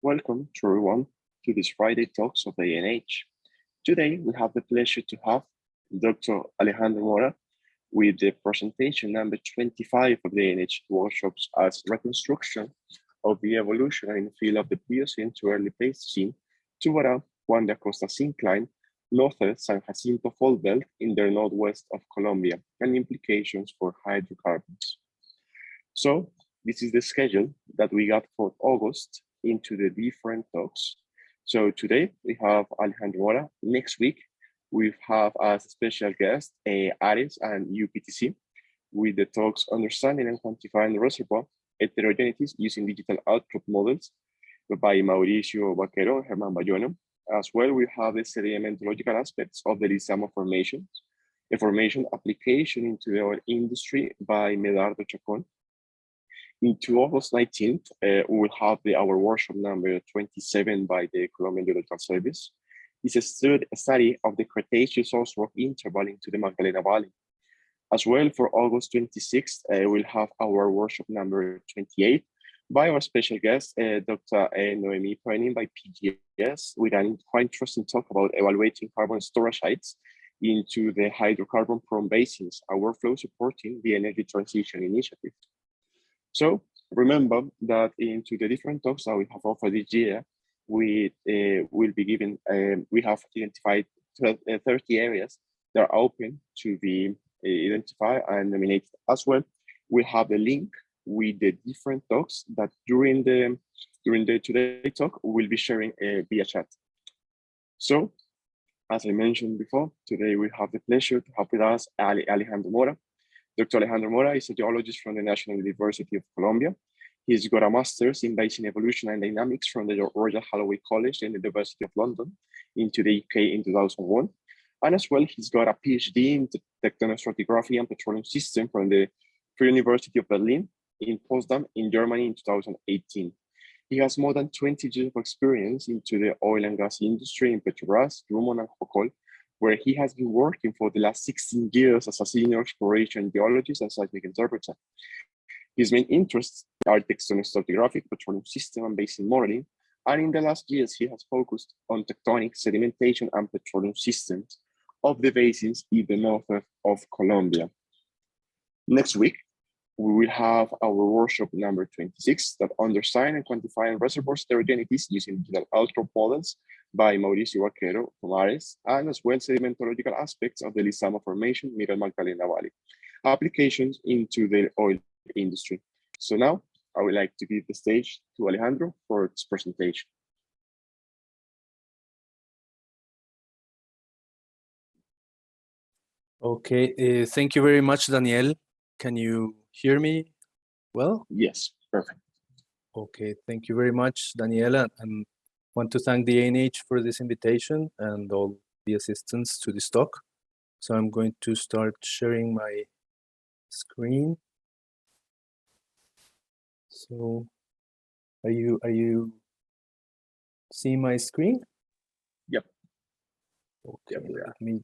Welcome to everyone to this Friday Talks of the ANH. Today, we have the pleasure to have Dr. Alejandro Mora with the presentation number 25 of the ANH workshops as reconstruction of the evolutionary field of the Pliocene to early Pleistocene to around Juan de Acosta syncline, northern San Jacinto fault belt in the northwest of Colombia, and implications for hydrocarbons. So this is the schedule that we got for August into the different talks. So today we have Alejandro Mora. Next week, we have as a special guest, Ares and UPTC with the talks Understanding and Quantifying the Reservoir Heterogeneities using Digital Outcrop Models by Mauricio Vaquero and Germán Bayona. As well, we have the sedimentological aspects of the Lizama formation, a formation application into the oil industry by Medardo Chacon. Into August 19th, we will have our workshop number 27 by the Colombian Geological Service. It's a study of the Cretaceous source rock interval into the Magdalena Valley. As well, for August 26th, we'll have our workshop number 28 by our special guest, Dr. Noemi Poenin by PGS, with a quite interesting talk about evaluating carbon storage sites into the hydrocarbon-prone basins, a workflow supporting the energy transition initiative. So remember that into the different talks that we have offered this year, we will be given, we have identified 30 areas that are open to be identified and nominated as well. We have the link with the different talks that during the today talk, we'll be sharing via chat. So as I mentioned before, today we have the pleasure to have with us Alejandro Mora. Dr. Alejandro Mora is a geologist from the National University of Colombia. He's got a master's in basin evolution and dynamics from the Royal Holloway College in the University of London into the UK in 2001. And as well, he's got a PhD in tectonostratigraphy and petroleum system from the Free University of Berlin in Potsdam in Germany in 2018. He has more than 20 years of experience into the oil and gas industry in Petrobras, Drummond and Hocol, where he has been working for the last 16 years as a senior exploration geologist and seismic interpreter. His main interests are tectonostratigraphic, petroleum system, and basin modeling, and in the last years, he has focused on tectonic sedimentation and petroleum systems of the basins in the north of Colombia. Next week, we will have our workshop number 26 that understand and quantifying reservoirs heterogeneities using digital outcrop models by Mauricio Vaquero from Ares, and as well sedimentological aspects of the Lizama formation, Middle Magdalena Valley, applications into the oil industry. So now I would like to give the stage to Alejandro for its presentation. Okay, thank you very much, Daniel. Can you hear me well? Yes, perfect. Okay, thank you very much, Daniela, and want to thank the ANH for this invitation and all the assistance to this talk. So I'm going to start sharing my screen. So are you seeing my screen? Yep. Okay, let me.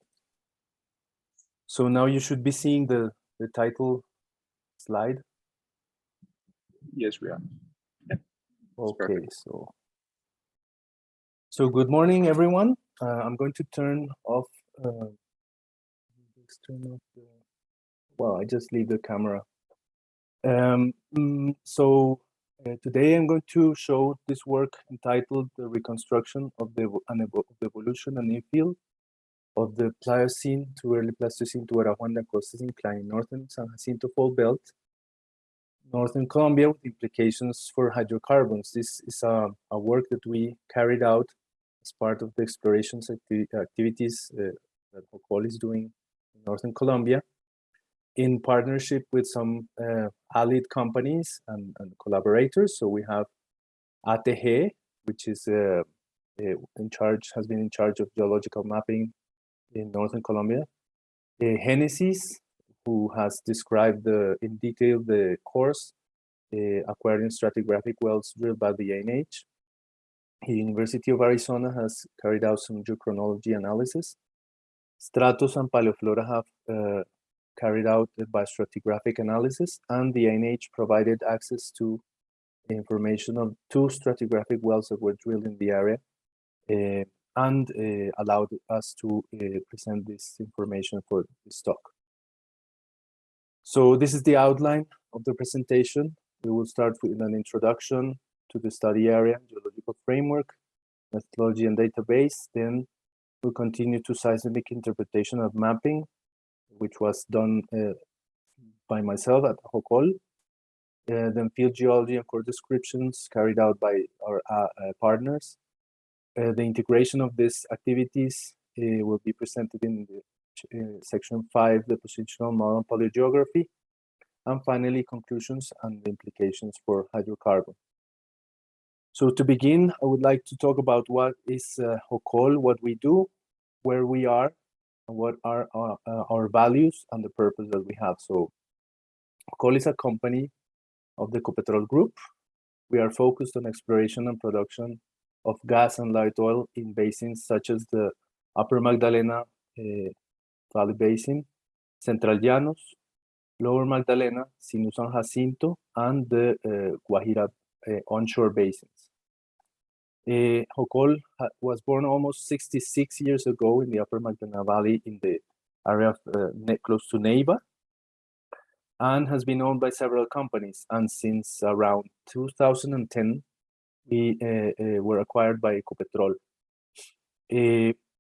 So now you should be seeing the title slide. Yes, we are. Yep. Okay, so good morning, everyone. I'm going to turn off. Well, I just leave the camera. Today I'm going to show this work entitled "The Reconstruction of the Evolution and Infield of the Pliocene to Early Pleistocene to Juan de Acosta Incline in Northern San Jacinto Fault Belt, Northern Colombia, with implications for hydrocarbons." This is a work that we carried out as part of the explorations activities that Hocol is doing in Northern Colombia, in partnership with some allied companies and collaborators. So we have ATG, which is has been in charge of geological mapping in Northern Colombia. Genesis, who has described in detail the course, acquiring stratigraphic wells drilled by the ANH. The University of Arizona has carried out some geochronology analysis. Stratos and Paleoflora have carried out a biostratigraphic analysis, and the ANH provided access to information of 2 stratigraphic wells that were drilled in the area and allowed us to present this information for this talk. So this is the outline of the presentation. We will start with an introduction to the study area, geological framework, methodology and database. Then we'll continue to seismic interpretation of mapping, which was done by myself at HOCOL. Then field geology and core descriptions carried out by our partners. The integration of these activities will be presented in the section 5, the positional model and paleogeography. And finally, conclusions and the implications for hydrocarbon. So to begin, I would like to talk about what is HOCOL, what we do, where we are, and what are our values and the purpose that we have. So HOCOL is a company of the Ecopetrol Group. We are focused on exploration and production of gas and light oil in basins such as the Upper Magdalena Valley Basin, Central Llanos, Lower Magdalena, Sinu San Jacinto, and the Guajira onshore basins. HOCOL was born almost 66 years ago in the Upper Magdalena Valley in the area of close to Neiva, and has been owned by several companies. And since around 2010, we were acquired by Ecopetrol.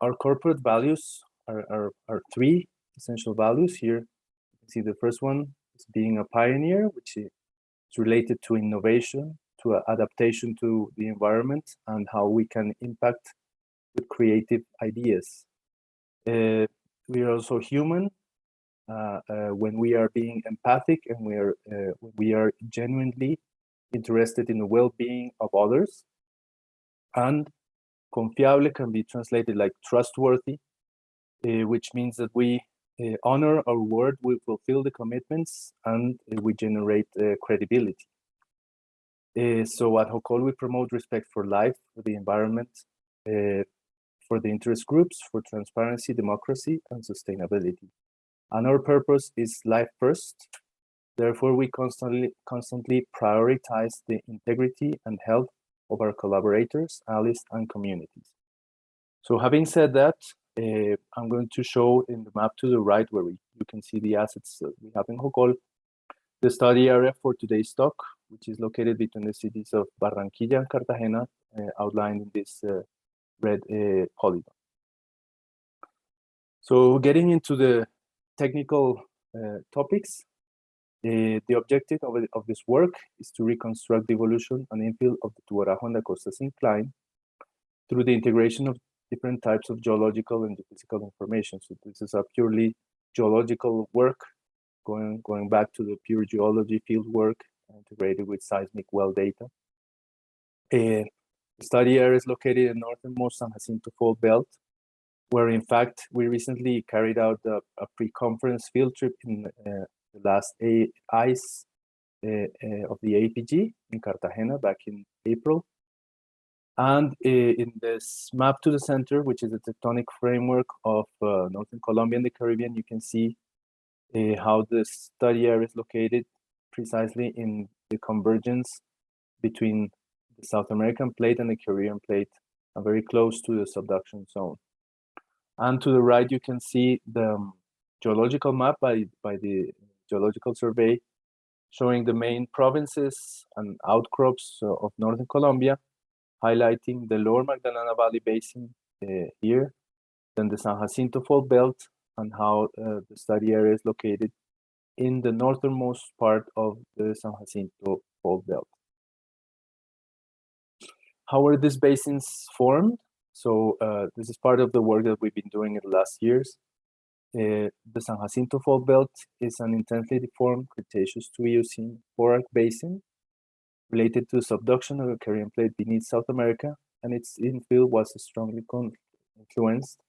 Our corporate values are 3 essential values here. You can see the first one is being a pioneer, which is related to innovation, to adaptation to the environment, and how we can impact with creative ideas. We are also human when we are being empathic and we are genuinely interested in the well-being of others. And confiable can be translated like trustworthy, which means that we honor our word, we fulfill the commitments, and we generate credibility. So at HOCOL, we promote respect for life, for the environment, for the interest groups, for transparency, democracy, and sustainability. And our purpose is life first. Therefore, we constantly prioritize the integrity and health of our collaborators, allies, and communities. So having said that, I'm going to show in the map to the right where you can see the assets that we have in HOCOL, the study area for today's talk, which is located between the cities of Barranquilla and Cartagena, outlined in this red polygon. So getting into the technical topics, the objective of this work is to reconstruct the evolution and infill of the Tubarajo and the Costas incline through the integration of different types of geological and geophysical information. So this is a purely geological work, going back to the pure geology field work integrated with seismic well data. The study area is located in northernmost San Jacinto Fault Belt, where in fact we recently carried out a pre-conference field trip in the last ICE of the APG in Cartagena back in April. And in this map to the center, which is a tectonic framework of Northern Colombia and the Caribbean, you can see how the study area is located precisely in the convergence between the South American plate and the Caribbean plate, and very close to the subduction zone. And to the right, you can see the geological map by the Geological Survey, showing the main provinces and outcrops of Northern Colombia, highlighting the Lower Magdalena Valley Basin here, then the San Jacinto Fault Belt, and how the study area is located in the northernmost part of the San Jacinto Fault Belt. How were these basins formed? So this is part of the work that we've been doing in the last years. The San Jacinto Fault Belt is an intensely deformed Cretaceous to Eocene borak basin related to subduction of the Caribbean plate beneath South America, and its infill was strongly influenced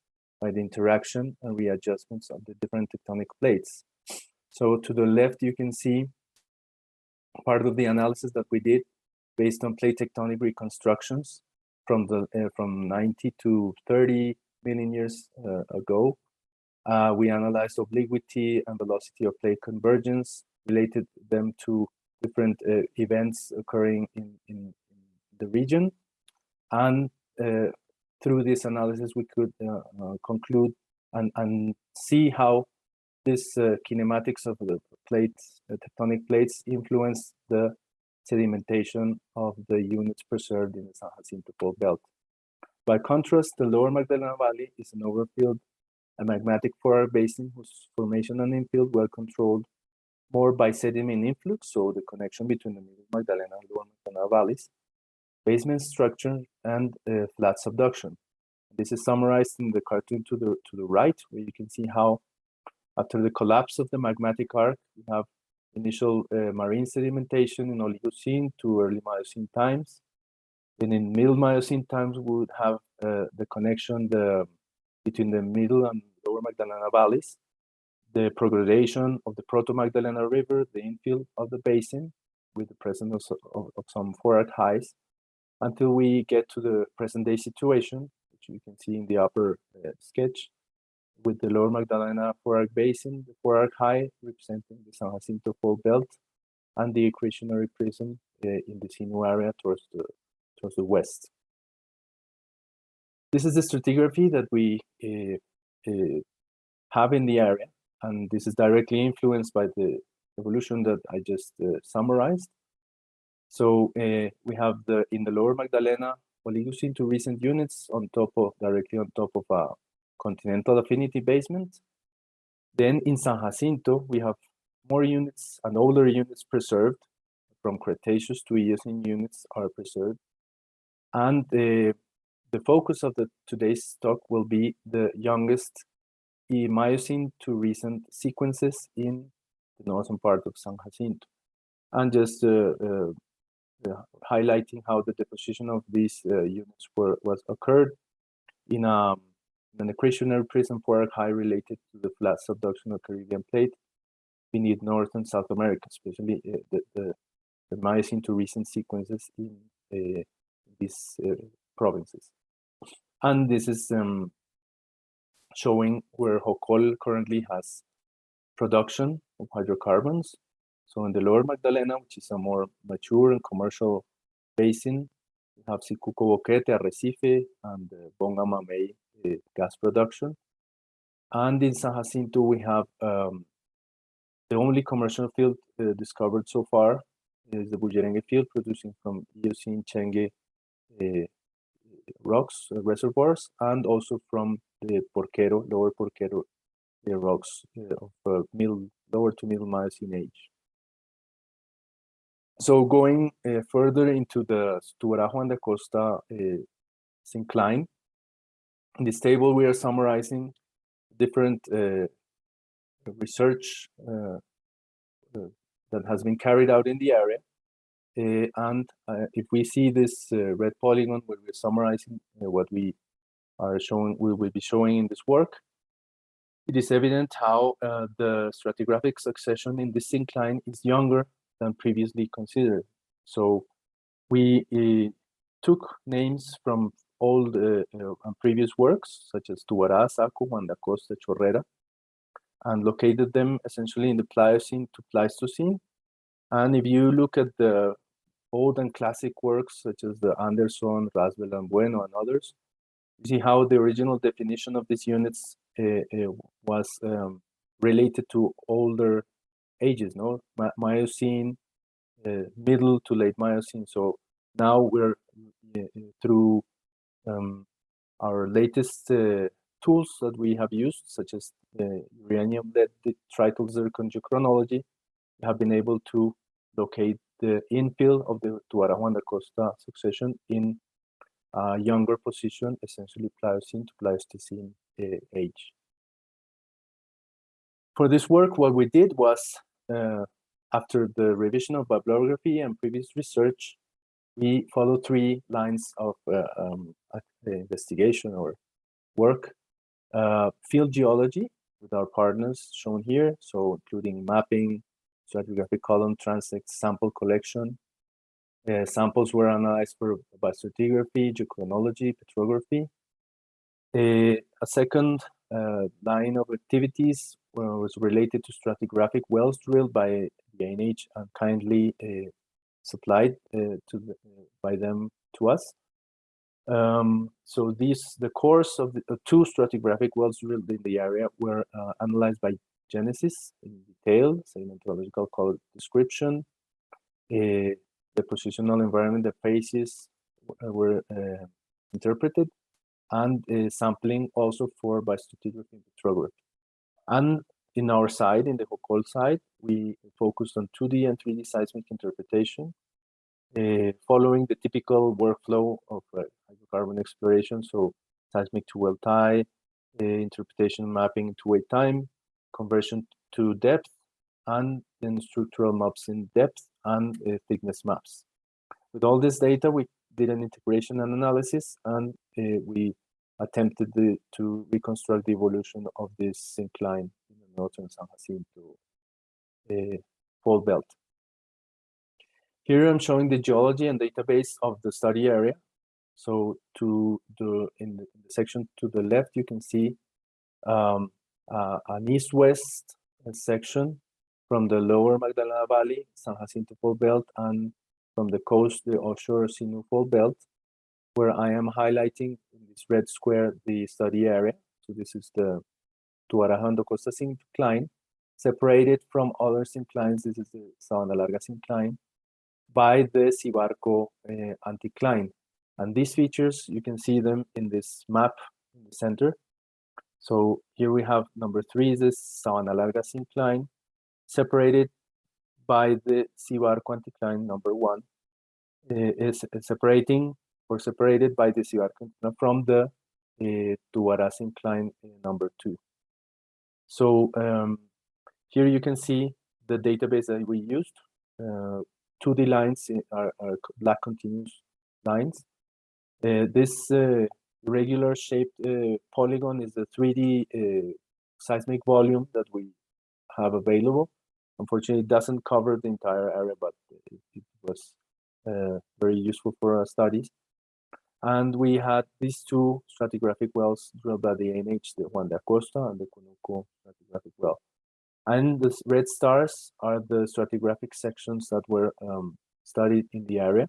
by the interaction and readjustments of the different tectonic plates. So to the left, you can see part of the analysis that we did based on plate tectonic reconstructions from 90 to 30 million years ago. We analyzed obliquity and velocity of plate convergence, related them to different events occurring in the region. And through this analysis, we could conclude and see how this kinematics of the plates, tectonic plates, influence the sedimentation of the units preserved in the San Jacinto fault belt. By contrast, the lower Magdalena Valley is an overfilled a magmatic forearc basin whose formation and infill were controlled more by sediment influx, so the connection between the middle Magdalena and lower Magdalena valleys, basement structure, and flat subduction. This is summarized in the cartoon to the right, where you can see how after the collapse of the magmatic arc, we have initial marine sedimentation in Oligocene to early Miocene times. And in middle Miocene times, we would have the connection between the middle and lower Magdalena valleys, the progradation of the Proto-Magdalena River, the infill of the basin with the presence of some forearc highs, until we get to the present-day situation, which you can see in the upper sketch, with the lower Magdalena forearc basin, the forearc high representing the San Jacinto fault belt, and the accretionary prism in the Sinu area towards the west. This is the stratigraphy that we have in the area, and this is directly influenced by the evolution that I just summarized. So we have in the lower Magdalena Oligocene to recent units directly on top of a continental affinity basement. Then in San Jacinto, we have more units and older units preserved. From Cretaceous to Eocene units are preserved. And the focus of today's talk will be the youngest Miocene to recent sequences in the northern part of San Jacinto. And just highlighting how the deposition of these units was occurred in an accretionary prism forearc high related to the flat subduction of Caribbean plate beneath North and South America, especially the Miocene to recent sequences in these provinces. And this is showing where Jocol currently has production of hydrocarbons. So in the lower Magdalena, which is a more mature and commercial basin, we have Sicuco Boquete, Arrecife, and Bonga Mamey gas production. And in San Jacinto, we have the only commercial field discovered so far is the Bullerengue field, producing from Eocene Chengue rocks, reservoirs, and also from the Porquero, lower Porquero rocks of lower to middle Miocene age. So going further into the Tubarajo and the Costa syncline, in this table we are summarizing different research that has been carried out in the area. And if we see this red polygon where we're summarizing what we will be showing in this work, it is evident how the stratigraphic succession in this syncline is younger than previously considered. So we took names from old previous works, such as Tubará, Saco, Juan da Costa, Chorera, and located them essentially in the Pliocene to Pleistocene. And if you look at the old and classic works, such as the Anderson, Rasbel, and Bueno, and others, you see how the original definition of these units was related to older ages, no? Miocene, middle to late Miocene. So now we're through our latest tools that we have used, such as uranium-led tritle zircon geochronology, we have been able to locate the infill of the Tubarajo and da Costa succession in a younger position, essentially Pliocene to Pleistocene age. For this work, what we did was, after the revision of bibliography and previous research, we followed 3 lines of investigation or work. Field geology with our partners shown here, so including mapping, stratigraphic column, transect, sample collection. Samples were analyzed by stratigraphy, geochronology, petrography. A second line of activities was related to stratigraphic wells drilled by the ANH and kindly supplied by them to us. So the cores of the two stratigraphic wells drilled in the area were analyzed by genesis in detail, sedimentological color description, the positional environment, the phases were interpreted, and sampling also for biostratigraphy and petrography. And in our side, in the Hocol side, we focused on 2D and 3D seismic interpretation, following the typical workflow of hydrocarbon exploration. So seismic to well tie, interpretation mapping to wait time, conversion to depth, and then structural maps in depth and thickness maps. With all this data, we did an integration and analysis, and we attempted to reconstruct the evolution of this incline in the northern San Jacinto fault belt. Here I'm showing the geology and database of the study area. So in the section to the left, you can see an east-west section from the lower Magdalena Valley, San Jacinto fault belt, and from the coast, the offshore Sinu fault belt, where I am highlighting in this red square the study area. So this is the Tuarahando Costa syncline, separated from other synclines. This is the Sabana Larga syncline by the Cibarco anticline. And these features, you can see them in this map in the center. So here we have number 3 is the Sabana Larga syncline, separated by the Cibarco anticline number 1, is separated by the Cibarco from the Tuara syncline number 2. So here you can see the database that we used. 2D lines are black continuous lines. This irregular shaped polygon is the 3D seismic volume that we have available. Unfortunately, it doesn't cover the entire area, but it was very useful for our studies. And we had these two stratigraphic wells drilled by the ANH, the Juan de Acosta and the Conuco stratigraphic well. And the red stars are the stratigraphic sections that were studied in the area.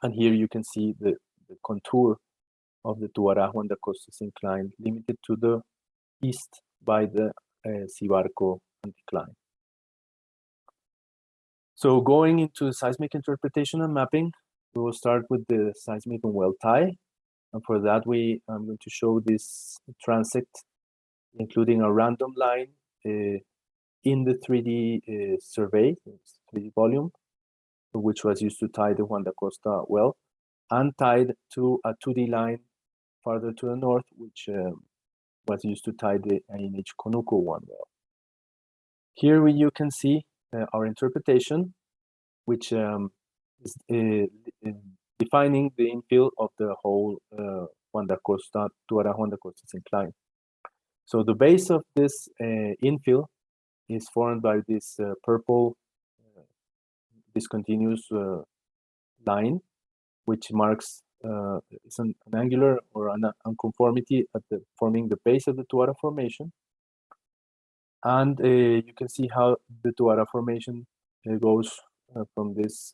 And here you can see the contour of the Tuara Juan de Acosta syncline, limited to the east by the Cibarco anticline. So going into seismic interpretation and mapping, we will start with the seismic and well tie. And for that, I'm going to show this transect, including a random line in the 3D survey, 3D volume, which was used to tie the Juan de Acosta well, and tied to a 2D line farther to the north, which was used to tie the ANH Conuco 1 well. Here you can see our interpretation, which is defining the infill of the whole Juan de Acosta, Tuara Juan de Acosta syncline. So the base of this infill is formed by this purple discontinuous line, which marks it's an angular or an unconformity at forming the base of the Tuara Formation. And you can see how the Tuara Formation goes from this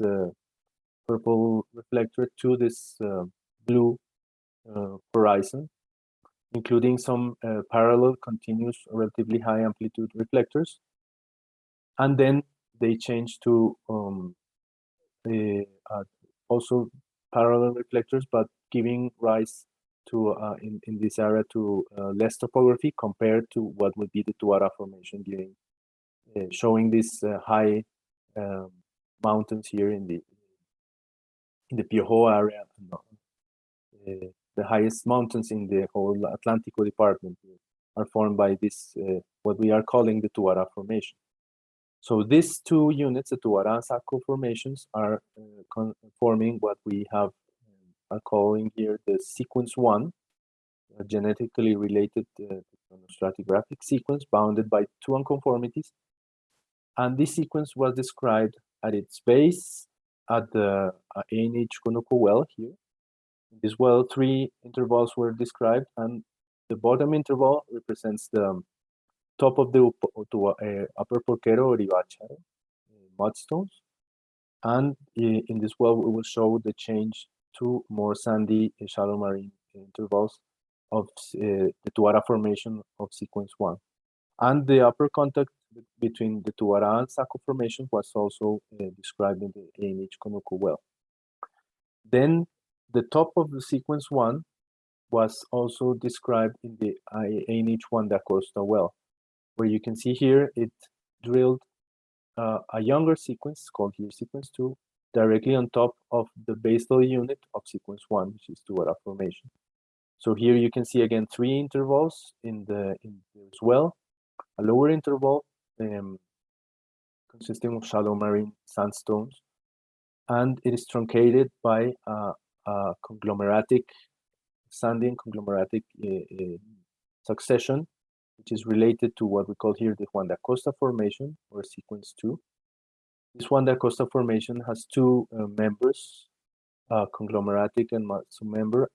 purple reflector to this blue horizon, including some parallel, continuous, relatively high amplitude reflectors. And then they change to also parallel reflectors, but giving rise to, in this area, to less topography compared to what would be the Tuara Formation, giving, showing these high mountains here in the Piojo area, the highest mountains in the whole Atlántico department are formed by this, what we are calling the Tuara Formation. So these two units, the Tuara and Saco formations, are forming what we have are calling here the sequence 1, a genetically related stratigraphic sequence bounded by two unconformities. And this sequence was described at its base at the ANH Conuco well here. In this well, 3 intervals were described, and the bottom interval represents the top of the upper Porquero or Ibacha mudstones. And in this well, we will show the change to more sandy shallow marine intervals of the Tuara Formation of sequence 1. And the upper contact between the Tuara and Saco Formation was also described in the ANH Conuco well. Then the top of the sequence 1 was also described in the ANH1 da Costa well, where you can see here it drilled a younger sequence called here sequence 2 directly on top of the basal unit of sequence 1, which is Tuara Formation. So here you can see again 3 intervals in this well, a lower interval consisting of shallow marine sandstones, and it is truncated by a conglomeratic, sandy and conglomeratic succession, which is related to what we call here the Juan da Costa Formation, or sequence 2. This Juan da Costa Formation has 2 members, conglomeratic and mudstone member,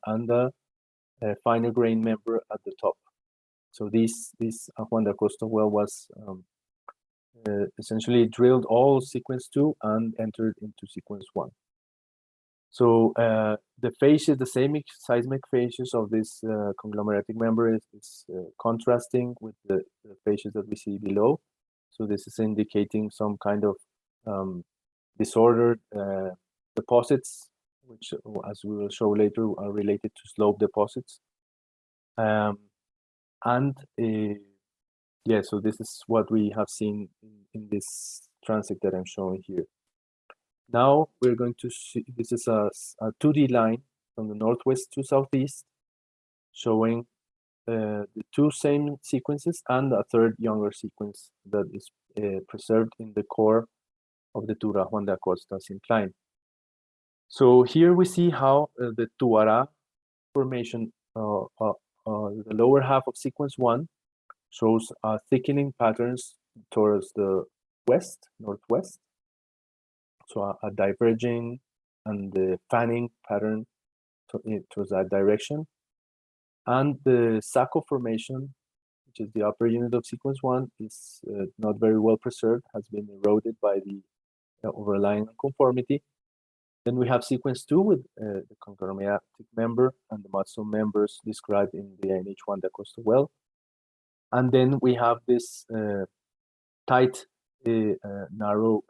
and a finer grain member at the top. So this Juan da Costa well was essentially drilled all sequence 2 and entered into sequence 1. So the phases, the seismic phases of this conglomeratic member is contrasting with the phases that we see below. So this is indicating some kind of disordered deposits, which, as we will show later, are related to slope deposits. Yeah, so this is what we have seen in this transect that I'm showing here. Now we're going to see, this is a 2D line from the northwest to southeast, showing the 2 same sequences and a third younger sequence that is preserved in the core of the Tuara Juan da Costa syncline. So here we see how the Tuara Formation, the lower half of sequence 1, shows thickening patterns towards the west, northwest. So a diverging and the fanning pattern towards that direction. And the Saco Formation, which is the upper unit of sequence 1, is not very well preserved, has been eroded by the overlying conformity. Then we have sequence 2 with the conglomeratic member and the mudstone members described in the ANH1 da Costa well. And then we have this tight, narrow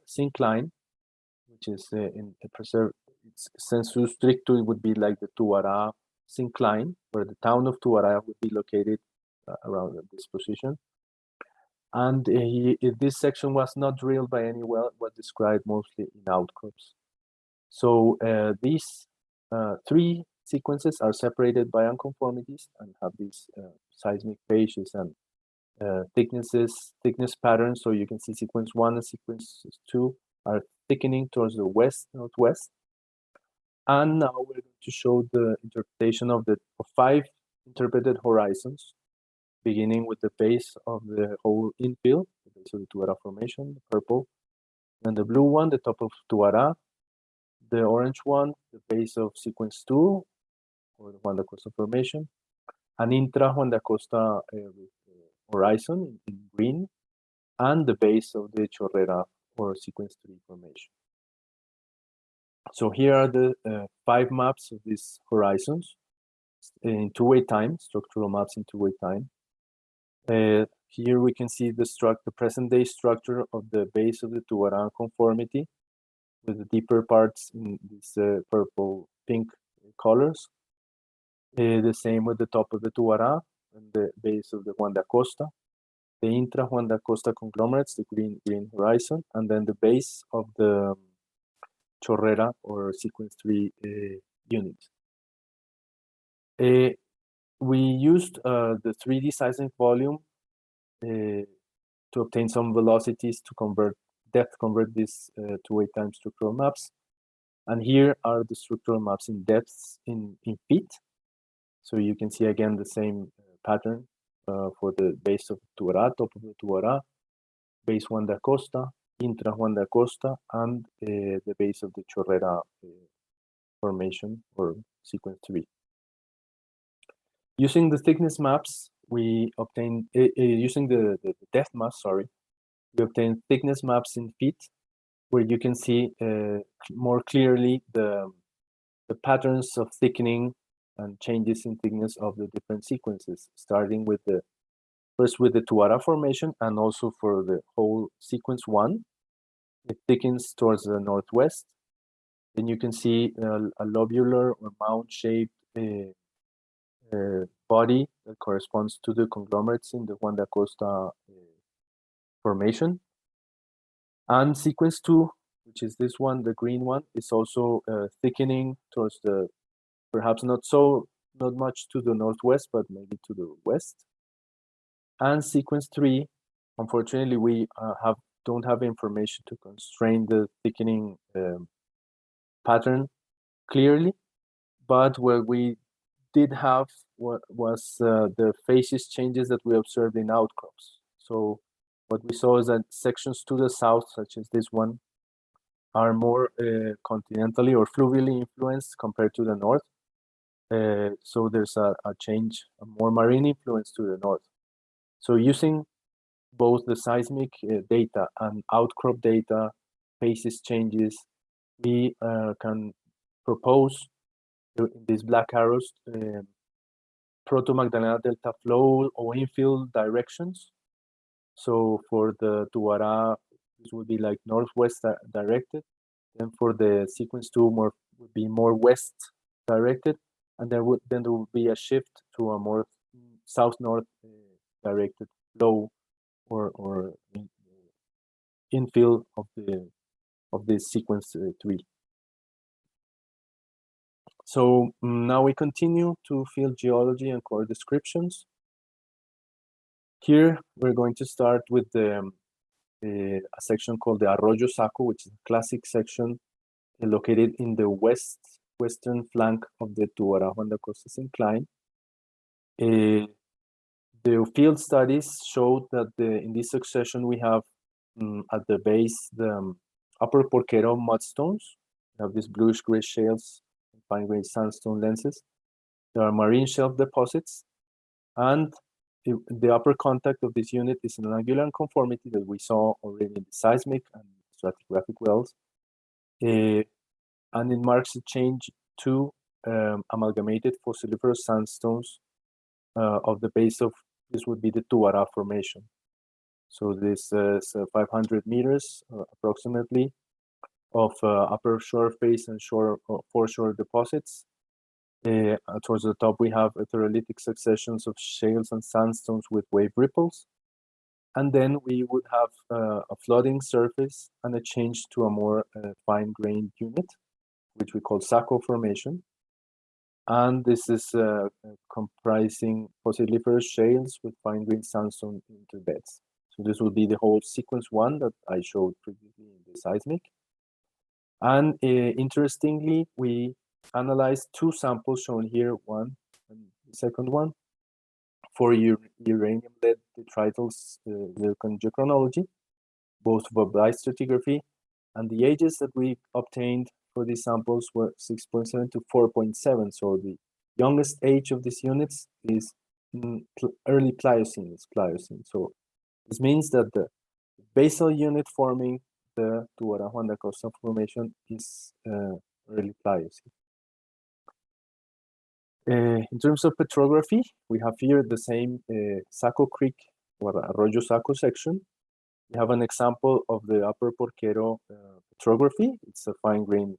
syncline, which is in preserved. Sensu stricto, it would be like the Tuara syncline, where the town of Tuara would be located around this position. And this section was not drilled by any well, but described mostly in outcrops. So these 3 sequences are separated by unconformities and have these seismic phases and thickness patterns. So you can see sequence 1 and sequence 2 are thickening towards the west-northwest. And now we're going to show the interpretation of 5 interpreted horizons, beginning with the base of the whole infill, the base of the Tuara Formation, the purple, and the blue one, the top of Tuara, the orange one, the base of sequence 2, or the Juan da Costa Formation, an intra Juan da Costa horizon in green, and the base of the Chorera or sequence 3 formation. So here are the 5 maps of these horizons in 2-way time, structural maps in 2-way time. Here we can see the present day structure of the base of the Tuara conformity, with the deeper parts in these purple pink colors. The same with the top of the Tuara and the base of the Juan da Costa, the intra Juan da Costa conglomerates, the green horizon, and then the base of the Chorera or sequence 3 unit. We used the 3D seismic volume to obtain some velocities to convert these 2-way time structural maps. And here are the structural maps in depths in feet. So you can see again the same pattern for the base of Tuara, top of the Tuara, base Juan da Costa, intra Juan da Costa, and the base of the Chorera formation or sequence 3. Using the thickness maps, we obtain, using the depth maps, sorry, we obtain thickness maps in feet, where you can see more clearly the patterns of thickening and changes in thickness of the different sequences, starting with first with the Chorera Formation, and also for the whole sequence 1. It thickens towards the northwest. Then you can see a lobular or mound-shaped body that corresponds to the conglomerates in the Juan de Acosta formation. And sequence 2, which is this one, the green one, is also thickening towards the, perhaps not much to the northwest, but maybe to the west. And sequence 3, unfortunately, we don't have information to constrain the thickening pattern clearly, but what we did have was the phases changes that we observed in outcrops. So what we saw is that sections to the south, such as this one, are more continentally or fluvially influenced compared to the north. So there's a change, a more marine influence to the north. So using both the seismic data and outcrop data, phases changes, we can propose these black arrows Proto-Magdalena Delta flow or infill directions. So for the Chorera, this would be like northwest directed. Then for the sequence 2, would be more west directed, and there would be a shift to a more south-north directed flow or infill of this sequence 3. So now we continue to field geology and core descriptions. Here we're going to start with a section called the Arroyo Saco, which is a classic section located in the western flank of the Chorera Juan de Acosta incline. The field studies showed that in this succession we have at the base the upper Porquero mudstones. We have these bluish gray shales and fine grained sandstone lenses. There are marine shelf deposits, and the upper contact of this unit is an angular unconformity that we saw already in the seismic and stratigraphic wells. And it marks a change to amalgamated fossiliferous sandstones of the base of, this would be the Chorera Formation. So this is 500 meters approximately of upper shore face and foreshore deposits. Towards the top, we have etherolytic successions of shales and sandstones with wave ripples. And then we would have a flooding surface and a change to a more fine-grained unit, which we call Saco Formation. And this is comprising fossiliferous shales with fine-grained sandstone interbeds. So this will be the whole sequence 1 that I showed previously in the seismic. And interestingly, we analyzed 2 samples shown here, one and the second one, for uranium-lead detrital zircon both for applied stratigraphy, and the ages that we obtained for these samples were 6.7 to 4.7. So the youngest age of these units is early Pliocene, So this means that the basal unit forming the Chorera Juan de Acosta Formation is early Pliocene. In terms of petrography, we have here the same Saco Creek or Arroyo Saco section. We have an example of the upper Porquero petrography. It's a fine-grained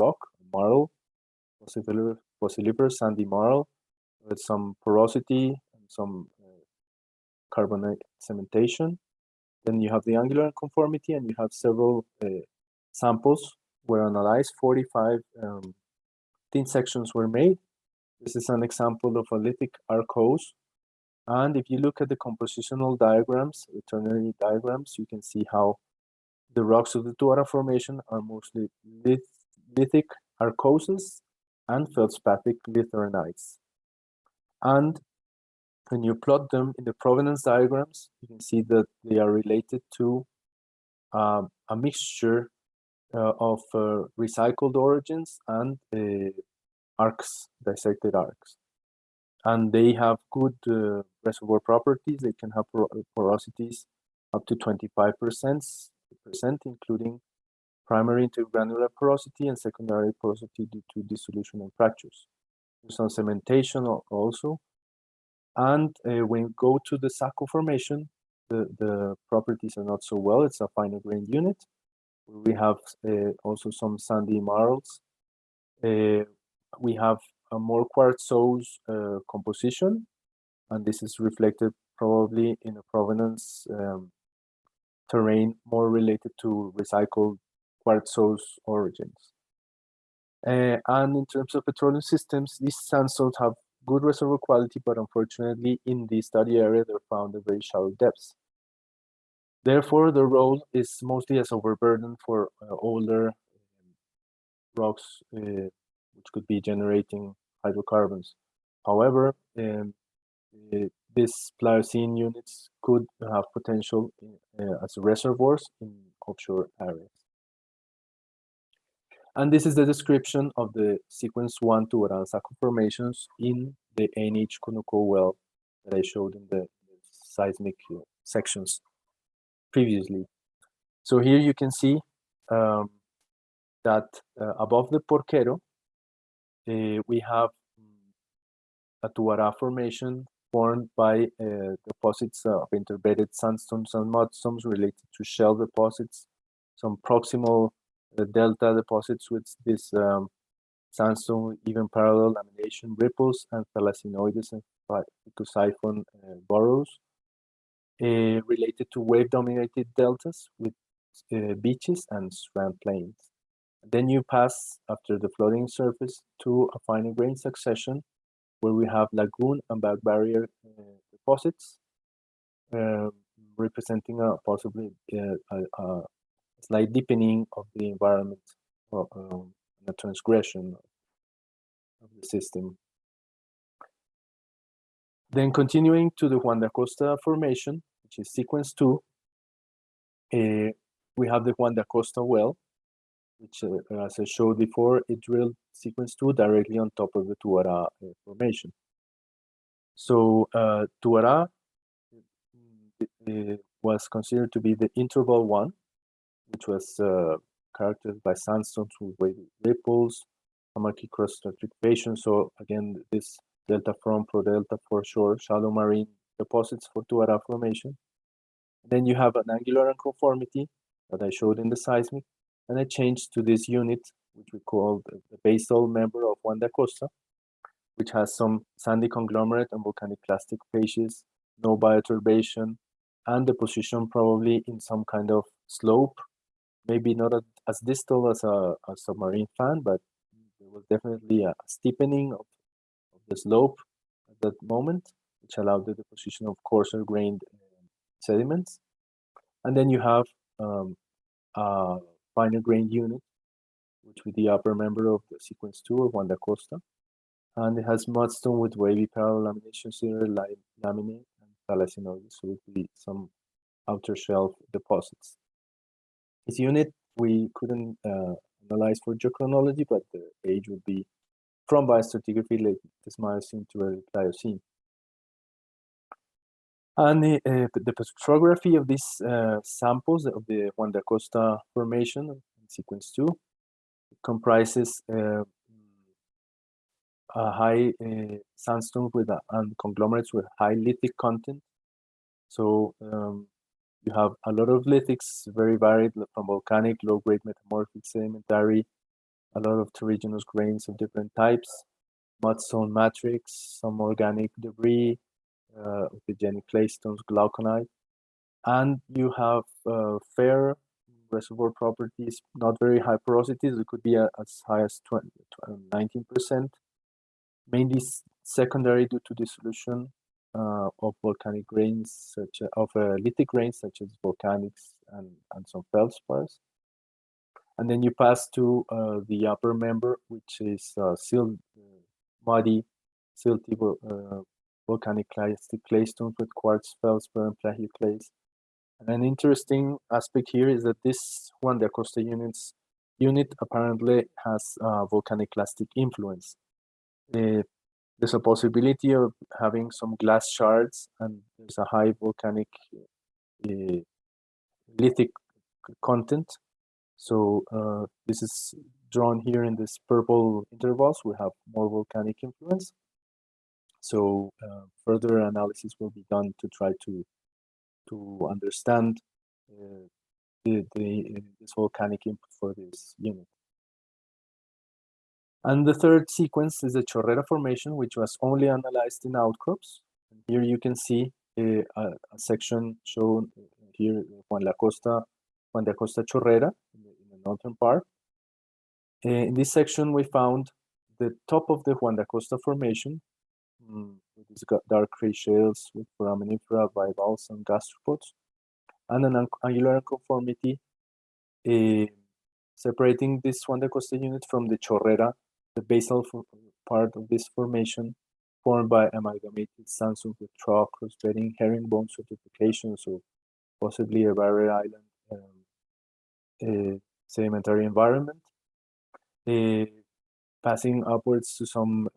rock, marl, fossiliferous sandy marl, with some porosity and some carbonate cementation. Then you have the angular conformity, and you have several samples were analyzed. 45 thin sections were made. This is an example of a lithic arkose. And if you look at the compositional diagrams, the ternary diagrams, you can see how the rocks of the Chorera Formation are mostly lithic arkoses and feldspathic littoranites. And when you plot them in the provenance diagrams, you can see that they are related to a mixture of recycled origins and arcs, dissected arcs. and they have good reservoir properties. They can have porosities up to 25%, including primary intergranular porosity and secondary porosity due to dissolution and fractures. There's some cementation also. And when you go to the Saco Formation, the properties are not so well. It's a finer grained unit. We have also some sandy marls. We have a more quartzose composition, and this is reflected probably in a provenance terrain more related to recycled quartzose origins. And in terms of petroleum systems, these sandstones have good reservoir quality, but unfortunately in the study area, they're found at very shallow depths. Therefore, the role is mostly as overburden for older rocks, which could be generating hydrocarbons. However, these Pliocene units could have potential as reservoirs in offshore areas. And this is the description of the sequence 1 to Saco formations in the ANH Conoco well that I showed in the seismic sections previously. So here you can see that above the Porquero, we have a Tuara formation formed by deposits of interbedded sandstones and mudstones related to shell deposits, some proximal delta deposits with this sandstone, even parallel lamination ripples, and thalassinoides and ecosiphon burrows related to wave-dominated deltas with beaches and strand plains. Then you pass, after the flooding surface, to a finer grain succession where we have lagoon and back barrier deposits representing possibly a slight deepening of the environment and a transgression of the system. Then continuing to the Juan de Acosta formation, which is sequence 2, we have the Juan de Acosta well, which, as I showed before, it drilled sequence 2 directly on top of the Tuara formation. So Tuara was considered to be the interval 1, which was characterized by sandstones with wavy ripples, Amarchy cross stratification. So again, this delta from pro delta for shore, shallow marine deposits for Tuara formation. Then you have an angular unconformity that I showed in the seismic, and I changed to this unit, which we call the basal member of Juan de Acosta, which has some sandy conglomerate and volcanic clastic facies, no bioturbation, and the position probably in some kind of slope, maybe not as distal as a submarine fan, but there was definitely a steepening of the slope at that moment, which allowed the deposition of coarser grained sediments. And then you have a finer grained unit, which with the upper member of the sequence 2 of Juan de Acosta, and it has mudstone with wavy parallel lamination, serial laminate, and thalassinoides, so it would be some outer shelf deposits. This unit we couldn't analyze for geochronology, but the age would be from biostratigraphy late Miocene to early Pliocene. And the petrography of these samples of the Juan de Acosta formation in sequence 2 comprises a high sandstone and conglomerates with high lithic content. So you have a lot of lithics, very varied, from volcanic, low-grade metamorphic sedimentary, a lot of terrigenous grains of different types, mudstone matrix, some organic debris, orthogenic claystones, glauconite, and you have fair reservoir properties, not very high porosities. It could be as high as 19%, mainly secondary due to dissolution of volcanic grains, of lithic grains such as volcanics and some feldspars. And then you pass to the upper member, which is muddy, silty volcanic clastic claystones with quartz, feldspar, and plagioclase. And an interesting aspect here is that this Juan de Acosta unit apparently has volcanic clastic influence. There's a possibility of having some glass shards, and there's a high volcanic lithic content. So this is drawn here in this purple intervals. We have more volcanic influence. So further analysis will be done to try to understand this volcanic input for this unit. And the third sequence is the Chorera Formation, which was only analyzed in outcrops. And here you can see a section shown here, Juan de Acosta Chorera in the northern part. In this section, we found the top of the Juan de Acosta Formation with these dark gray shales with foraminifera, bivalves, and gastropods, and an angular conformity separating this Juan de Acosta unit from the Chorera, the basal part of this formation, formed by amalgamated sandstone with trough, cross-bedding, herringbone stratification, so possibly a barrier island sedimentary environment, passing upwards to some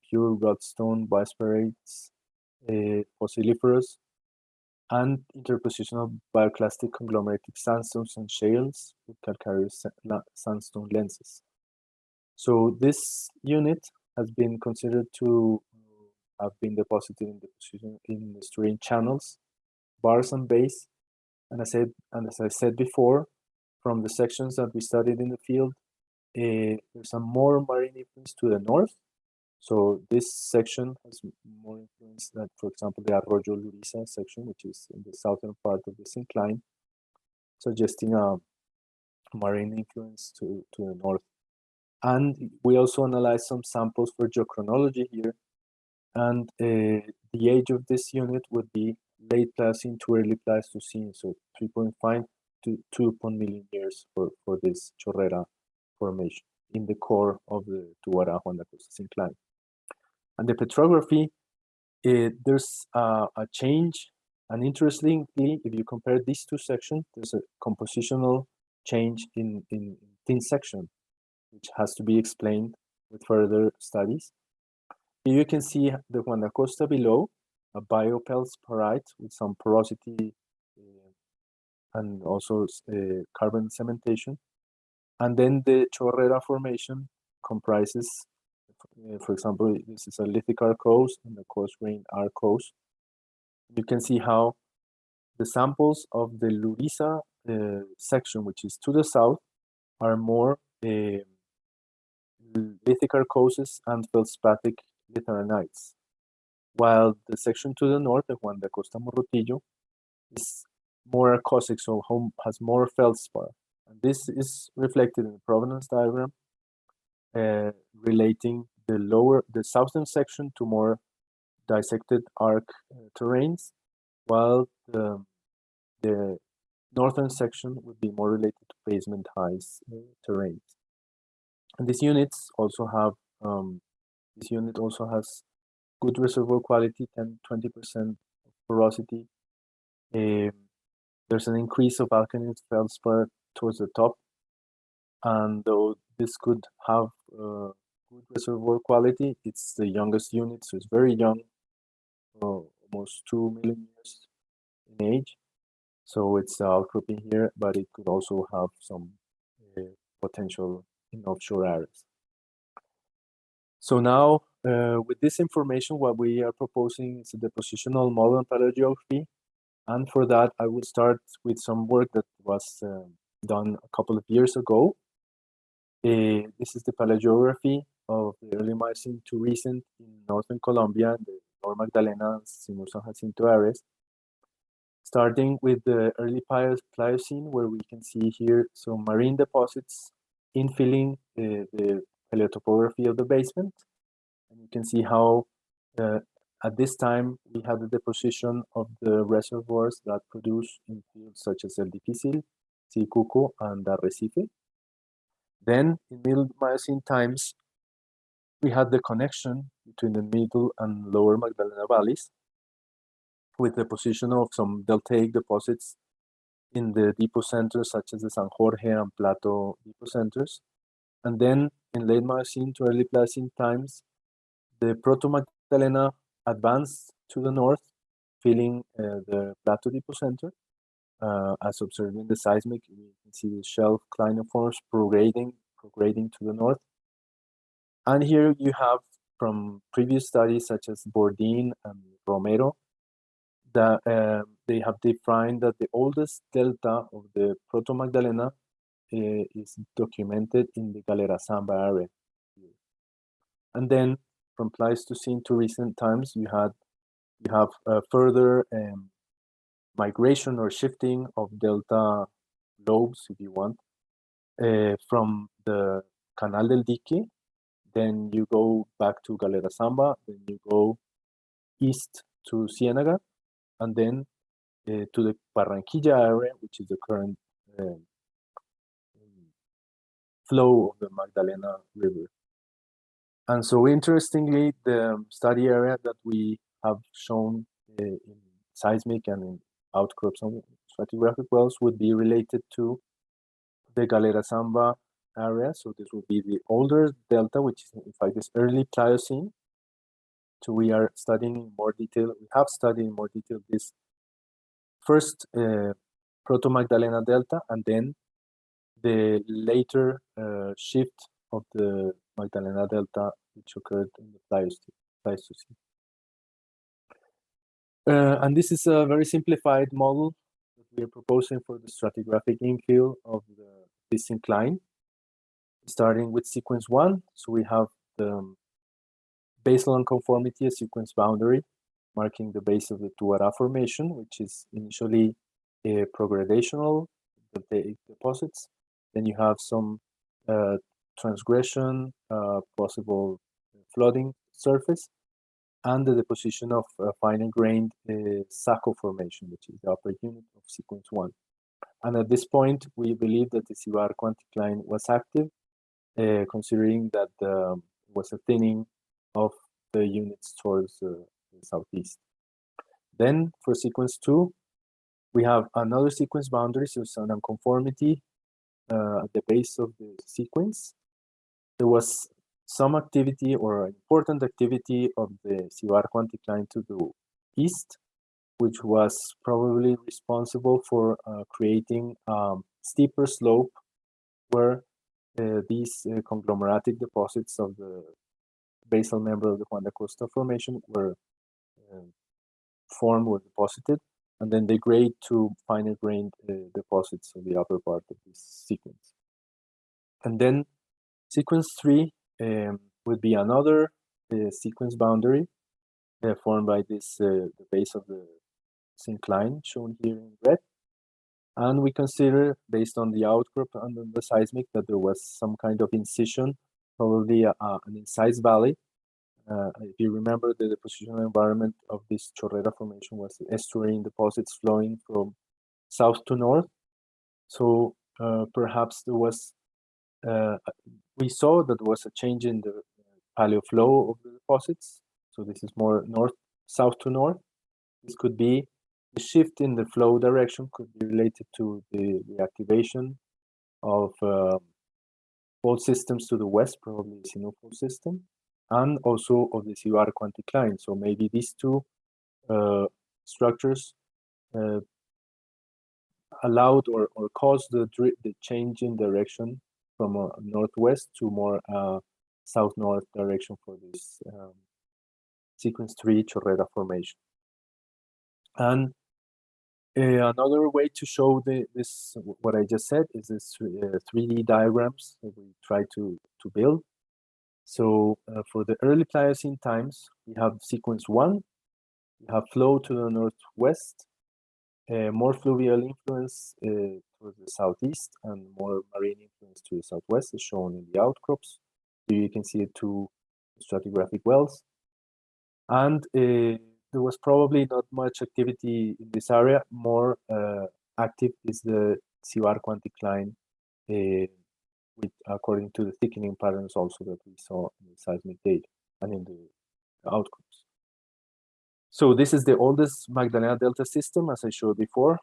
pure bloodstone, bispirates, fossiliferous, and interposition of bioclastic conglomeratic sandstones and shales with calcareous sandstone lenses. So this unit has been considered to have been deposited in the stream channels, bars and bays, and as I said before, from the sections that we studied in the field, there's some more marine influence to the north. So this section has more influence than, for example, the Arroyo Luriza section, which is in the southern part of this incline, suggesting a marine influence to the north. And we also analyzed some samples for geochronology here. And the age of this unit would be late Pliocene to early Pleistocene, so 3.5 to 2 million years for this Chorera Formation in the core of the Tuara Juan de Acosta incline. And the petrography, there's a change, and interestingly, if you compare these two sections, there's a compositional change in thin section, which has to be explained with further studies. Here you can see the Juan de Acosta below, a biopelsporite with some porosity and also carbon cementation. And then the Chorera Formation comprises, for example, this is a lithic arkose and a coarse-grained arkose. You can see how the samples of the Luriza section, which is to the south, are more lithic arkoses and feldspathic litharanites, while the section to the north, the Juan de Acosta Morrotillo, is more arkosic, so has more feldspar. And this is reflected in the provenance diagram, relating the southern section to more dissected arc terrains, while the northern section would be more related to basement highs terrains. And these units also have this unit also has good reservoir quality, 10-20% porosity. There's an increase of alkaline feldspar towards the top, and though this could have good reservoir quality, it's the youngest unit, so it's very young, almost 2 million years in age. So it's outcropping here, but it could also have some potential in offshore areas. So now, with this information, what we are proposing is a depositional model and paleogeography. And for that, I will start with some work that was done a couple of years ago. This is the paleogeography of the early Miocene to recent in northern Colombia, the Lower Magdalena and Simur San Jacinto areas. Starting with the early Pliocene, where we can see here some marine deposits infilling the paleotopography of the basement. And you can see how at this time we had the deposition of the reservoirs that produce in fields such as El Difícil, Sicuco, and Arrecife. Then in Middle Miocene times, we had the connection between the Middle and Lower Magdalena valleys, with the position of some deltaic deposits in the depot centers such as the San Jorge and Plato depot centers. And then in late Miocene to early Pliocene times, the Proto-Magdalena advanced to the north, filling the plateau depocenter. As observed in the seismic, we can see the shelf clinoforms prograding to the north. And here you have, from previous studies such as Bourdin and Romero, that they have defined that the oldest delta of the Proto-Magdalena is documented in the Galera Samba area. And then from Pleistocene to recent times, you have further migration or shifting of delta lobes, if you want, from the Canal del Dique. Then you go back to Galera Samba, then you go east to Ciénaga, and then to the Barranquilla area, which is the current flow of the Magdalena River. And so interestingly, the study area that we have shown in seismic and in outcrops and stratigraphic wells would be related to the Galera Samba area. So this would be the older delta, which is in fact this early Pliocene. So we are studying in more detail, we have studied in more detail this first Proto-Magdalena delta, and then the later shift of the Magdalena delta, which occurred in the Pleistocene. And this is a very simplified model that we are proposing for the stratigraphic infill of this incline, starting with sequence 1. So we have the basal unconformity, a sequence boundary, marking the base of the Chorera Formation, which is initially progradational deposits. Then you have some transgression, possible flooding surface, and the deposition of finer grained Saco Formation, which is the upper unit of sequence 1. And at this point, we believe that the Cibarco anticline was active, considering that there was a thinning of the units towards the southeast. Then for sequence 2, we have another sequence boundary, so it's an unconformity at the base of the sequence. There was some activity or important activity of the Cibarco anticline to the east, which was probably responsible for creating steeper slope where these conglomeratic deposits of the basal member of the Juan de Acosta Formation were formed or deposited, and then they grade to finer grained deposits of the upper part of this sequence. And then sequence 3 would be another sequence boundary formed by this the base of the syncline shown here in red. And we consider, based on the outcrop and the seismic, that there was some kind of incision, probably an incised valley. If you remember, the depositional environment of this Chorera Formation was estuarine deposits flowing from south to north. So perhaps there was, we saw that there was a change in the paleo flow of the deposits. So this is more north, south to north. This could be the shift in the flow direction, could be related to the activation of fault systems to the west, probably the Sinú fault system, and also of the Cibarco anticline. So maybe these two structures allowed or caused the change in direction from a northwest to more south-north direction for this sequence 3 Chorera Formation. And another way to show this, what I just said, is this 3D diagrams that we try to build. So for the early Pliocene times, we have sequence 1, we have flow to the northwest, more fluvial influence towards the southeast, and more marine influence to the southwest, as shown in the outcrops. Here you can see the two stratigraphic wells. And there was probably not much activity in this area. More active is the Cibarco anticline, with, according to the thickening patterns also that we saw in the seismic data and in the outcomes. So this is the oldest Magdalena Delta system, as I showed before.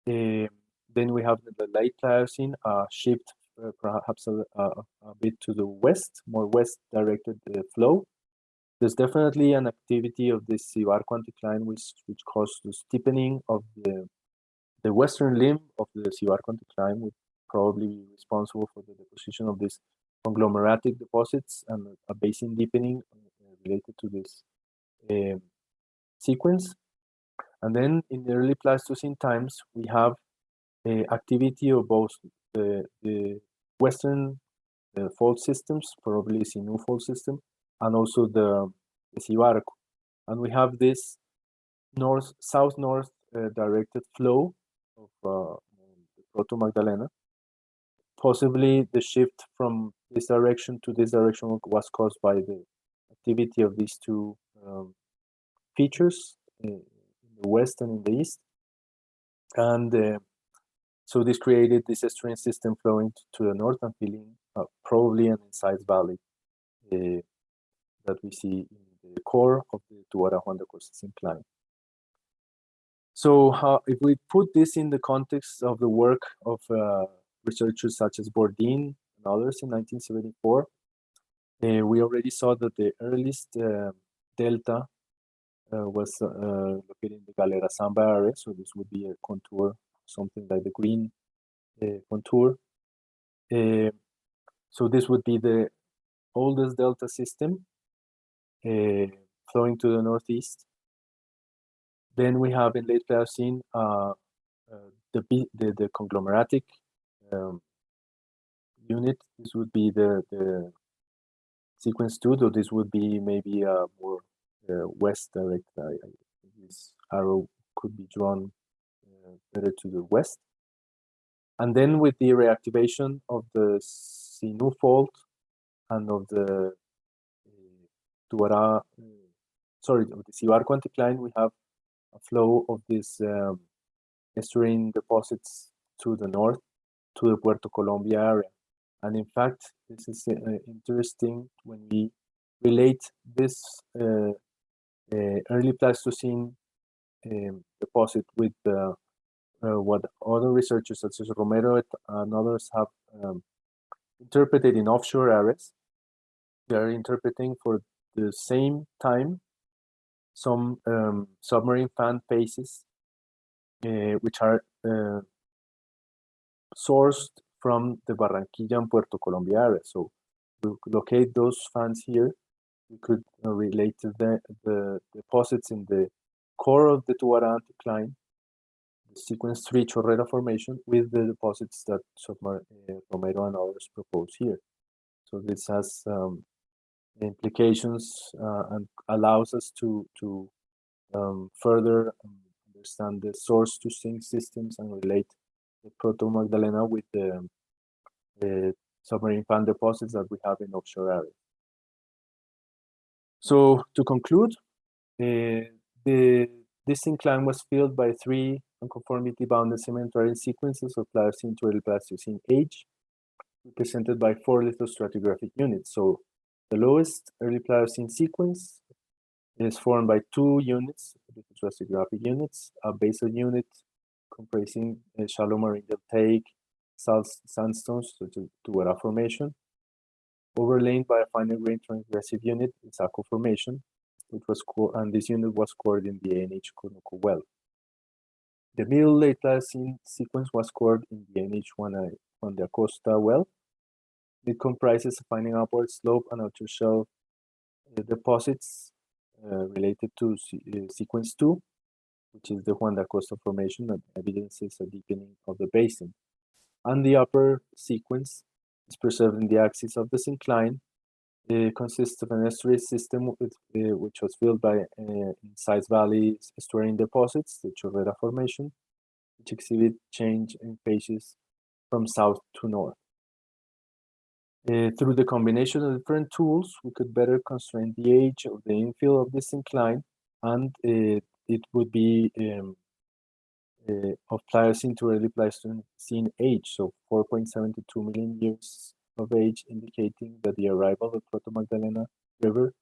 Then we have the late Pliocene shift perhaps a bit to the west, more west-directed flow. there's definitely an activity of this Cibarco anticline which caused the steepening of the western limb of the Cibarco anticline, would probably be responsible for the deposition of these conglomeratic deposits and a basin deepening related to this sequence. And then in the early Pleistocene times, we have activity of both the western fault systems, probably Sinú fault system, and also the Cibarco. And we have this south-north directed flow of the Proto Magdalena. Possibly the shift from this direction to this direction was caused by the activity of these two features in the west and in the east. And so this created this estuarine system flowing to the north and filling probably an incised valley that we see in the core of the Tuara Juan de Costa incline. So if we put this in the context of the work of researchers such as Bourdin and others in 1974, we already saw that the earliest delta was located in the Galera Samba area. So this would be a contour, something like the green contour. So this would be the oldest delta system flowing to the northeast. Then we have in late Pliocene the conglomeratic unit. This would be the sequence 2, though this would be maybe a more west direct. This arrow could be drawn better to the west. And then with the reactivation of the Sinú fault and of the of the Cibarco anticline, we have a flow of these estuarine deposits to the north, to the Puerto Colombia area. And in fact, this is interesting when we relate this early Pleistocene deposit with what other researchers such as Romero and others have interpreted in offshore areas. They are interpreting for the same time some submarine fan faces which are sourced from the Barranquilla and Puerto Colombia area. So to locate those fans here, we could relate to the deposits in the core of the Tuara anticline, the sequence 3 Chorera Formation, with the deposits that Romero and others propose here. So this has implications and allows us to further understand the source to sink systems and relate the Proto Magdalena with the submarine fan deposits that we have in offshore areas. So to conclude, this incline was filled by 3 unconformity bounded sedimentary sequences of Pliocene to early Pleistocene age, represented by 4 lithostratigraphic units. So the lowest early Pliocene sequence is formed by 2 units, lithostratigraphic units, a basal unit comprising shallow marine deltaic sandstones such as Chorera Formation, overlain by a finer grain transgressive unit, the Saco Formation, which was and this unit was cored in the ANH Conoco well. The middle late Pliocene sequence was cored in the ANH Juan de Acosta well. It comprises a finding upward slope and outer shell deposits related to sequence 2, which is the Juan de Acosta Formation that evidences a deepening of the basin. And the upper sequence is preserved in the axis of the syncline. It consists of an estuary system which was filled by incised valley estuarine deposits, the Chorera Formation, which exhibit change in phases from south to north. Through the combination of different tools, we could better constrain the age of the infill of this incline, and it would be of Pliocene to early Pleistocene age, so 4.7 to 2 million years of age, indicating that the arrival of Proto Magdalena River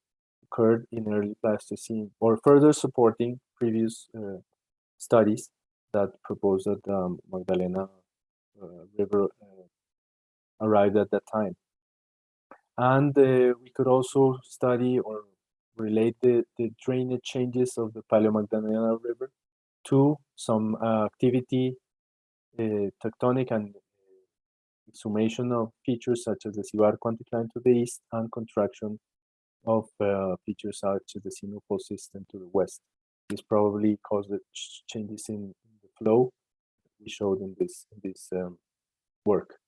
occurred in early Pleistocene, or further supporting previous studies that proposed that Magdalena River arrived at that time. And we could also study or relate the drainage changes of the Paleo-Magdalena River to some activity, tectonic and exhumation of features such as the Cibarco anticline to the east and contraction of features such as the Sinú fault system to the west. This probably caused the changes in the flow we showed in this work.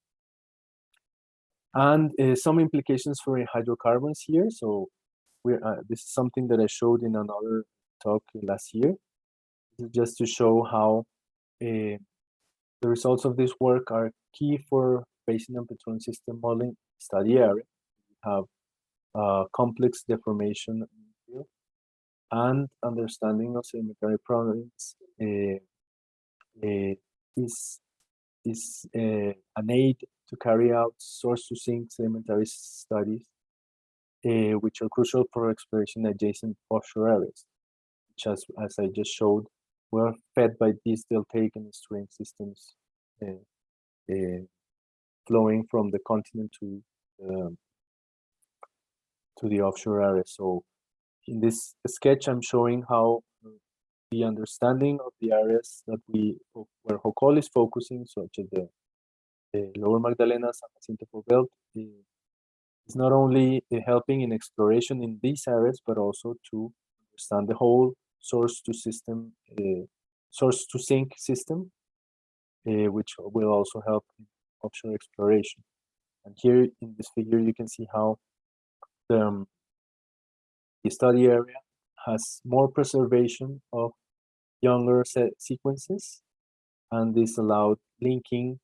And some implications for hydrocarbons here. So this is something that I showed in another talk last year. This is just to show how the results of this work are key for basin and petroleum system modeling study area. We have complex deformation field and understanding of sedimentary province is an aid to carry out source to sink sedimentary studies, which are crucial for exploration adjacent offshore areas, which, as I just showed, were fed by these deltaic and estuarine systems flowing from the continent to the offshore area. So in this sketch, I'm showing how the understanding of the areas that where HOCOL is focusing, such as the Lower Magdalena, San Jacinto Fault Belt, is not only helping in exploration in these areas, but also to understand the whole source to sink system, which will also help in offshore exploration. And here in this figure, you can see how the study area has more preservation of younger sequences, and this allowed linking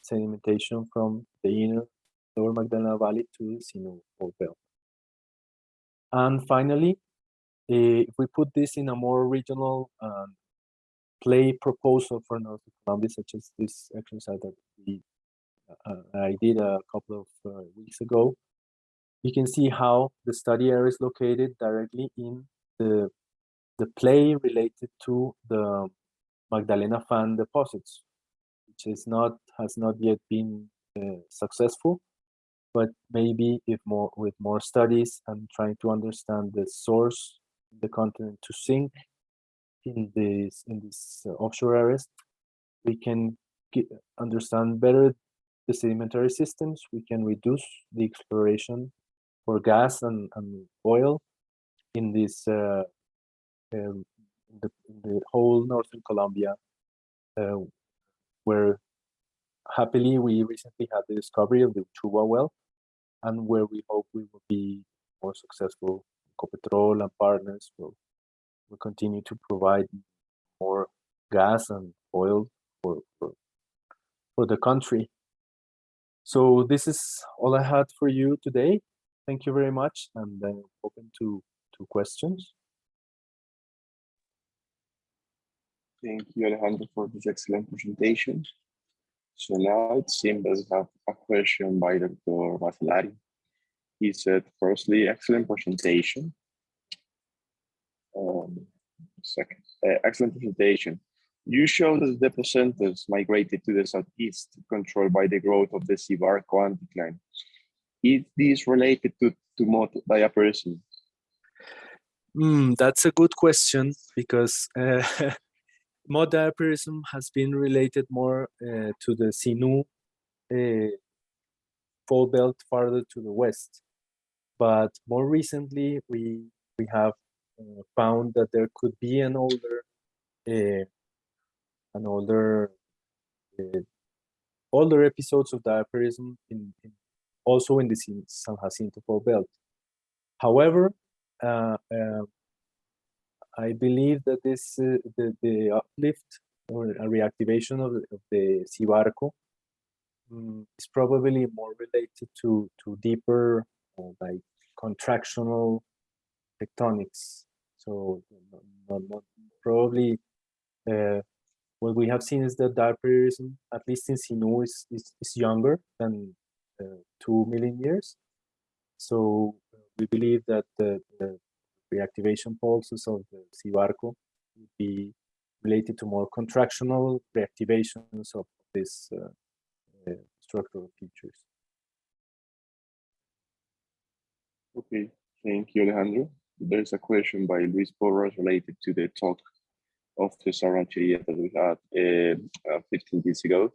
sedimentation from the inner Lower Magdalena Valley to the Sinú fault belt. And finally, if we put this in a more regional play proposal for North Colombia, such as this exercise that I did a couple of weeks ago, you can see how the study area is located directly in the play related to the Magdalena fan deposits, which has not yet been successful, but maybe with more studies and trying to understand the source of the continent to sink in these offshore areas, we can understand better the sedimentary systems. We can reduce the exploration for gas and oil in this in the whole northern Colombia, where happily we recently had the discovery of the Chuba well, and where we hope we will be more successful. Ecopetrol and partners will continue to provide more gas and oil for the country. So this is all I had for you today. Thank you very much, and I'm open to questions. Thank you, Alejandro, for this excellent presentation. So now it seems that we have a question by Dr. Bacelari. He said, firstly, excellent presentation. Excellent presentation. You showed that the placenta's migrated to the southeast, controlled by the growth of the Cibarco anticline. Is this related to mode diaparism? That's a good question, because mode diaparism has been related more to the Sinú fault belt farther to the west. But more recently, we have found that there could be an older episodes of diaparism also in the San Jacinto fault belt. However, I believe that this the uplift or a reactivation of the Cibarco is probably more related to deeper like contractional tectonics. So not probably what we have seen is that diaparism, at least in Sinú, is younger than 2 million years. So we believe that the reactivation pulses of the Cibarco would be related to more contractional reactivations of these structural features. Okay, thank you, Alejandro. there's a question by Luis Porras related to the talk of the Rancheria that we had 15 days ago.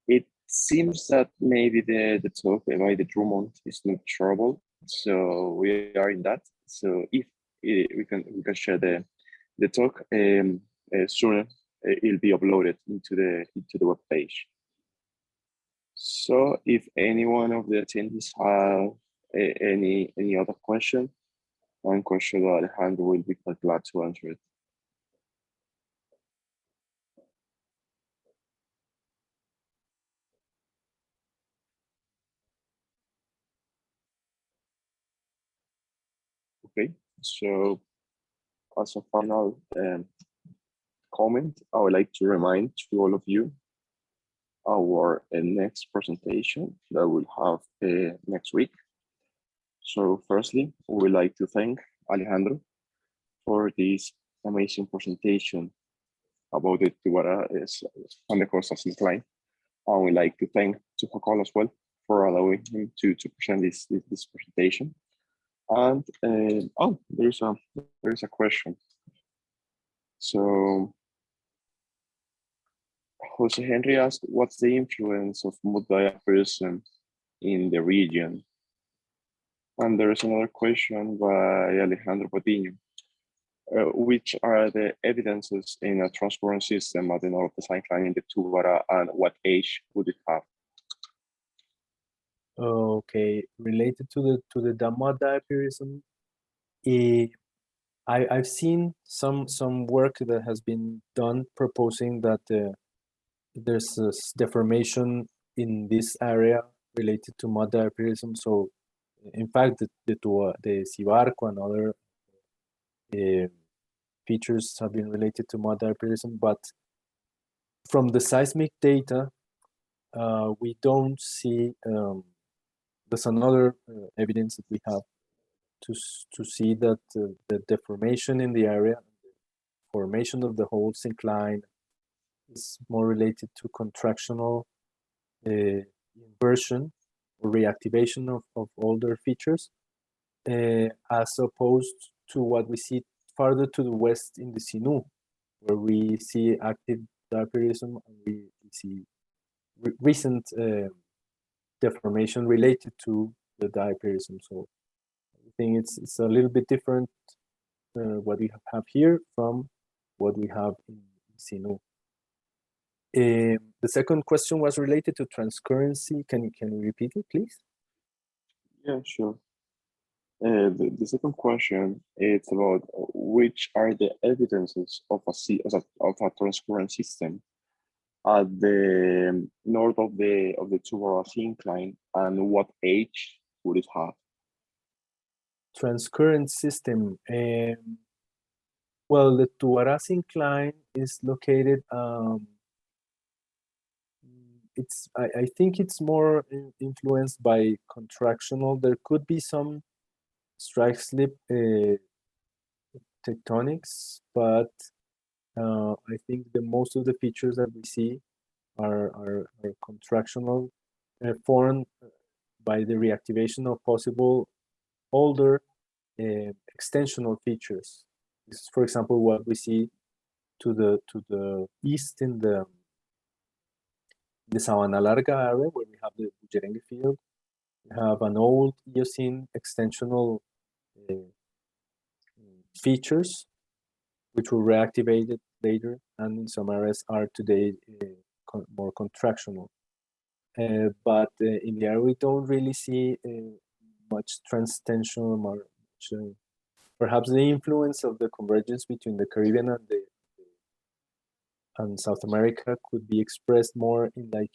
It seems that maybe the talk by the Drummond is not shareable, so we are in that. So if we can share the talk sooner, it'll be uploaded into the web page. So if any one of the attendees have any other question, I'm sure that Alejandro will be quite glad to answer it. Okay, so as a final comment, I would like to remind to all of you our next presentation that we'll have next week. So firstly, we would like to thank Alejandro for this amazing presentation about the Chorera and the coastal incline. And we'd like to thank Tupac as well for allowing him to present this presentation. And oh, there's a question. So Jose Henry asked, what's the influence of mud diaparism in the region? And there is another question by Alejandro Patiño. Which are the evidences in a transparent system at the north of the syncline in the Chorera, and what age would it have? Okay, related to the mud diaparism, I've seen some work that has been done proposing that there's a deformation in this area related to mud diaparism. So, in fact, the Cibarco and other features have been related to mud diaparism, but from the seismic data, we don't see. There's another evidence that we have to see that the deformation in the area, the formation of the whole syncline, is more related to contractional inversion or reactivation of older features, as opposed to what we see farther to the west in the Sinu, where we see active diaparism and we see recent deformation related to the diaparism. So I think it's a little bit different what we have here from what we have in Sinu. The second question was related to transcurrency. Can you repeat it, please? Yeah, sure. The second question is about which are the evidences of a transparent system at the north of the Chorera incline, and what age would it have? Transcurrent system. Well, the Chorera incline is located. I think it's more influenced by contractional. There could be some strike slip tectonics, but I think the most of the features that we see are contractional, formed by the reactivation of possible older extensional features. This is, for example, what we see to the east in the Sabana Larga area, where we have the Bullerengue field. We have an old Eocene extensional features, which were reactivated later, and in some areas are today more contractional. But in the area, we don't really see much transtensional, much, perhaps the influence of the convergence between the Caribbean and South America could be expressed more in like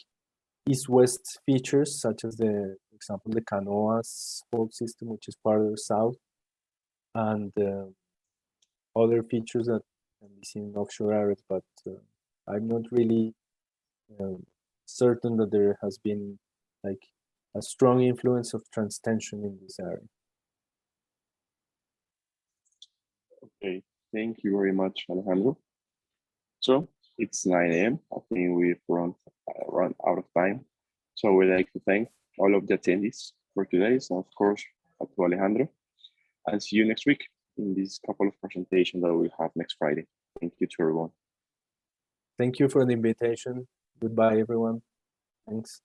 east-west features, such as for example, the Canoas fault system, which is farther south, and other features that can be seen in offshore areas. But I'm not really certain that there has been like a strong influence of transtension in this area. Okay, thank you very much, Alejandro. So it's 9 a.m. I think we've run out of time. So we'd like to thank all of the attendees for today, and of course to Alejandro, and see you next week. in this couple of presentations that we have next Friday. Thank you to everyone. Thank you for the invitation. Goodbye, everyone. Thanks.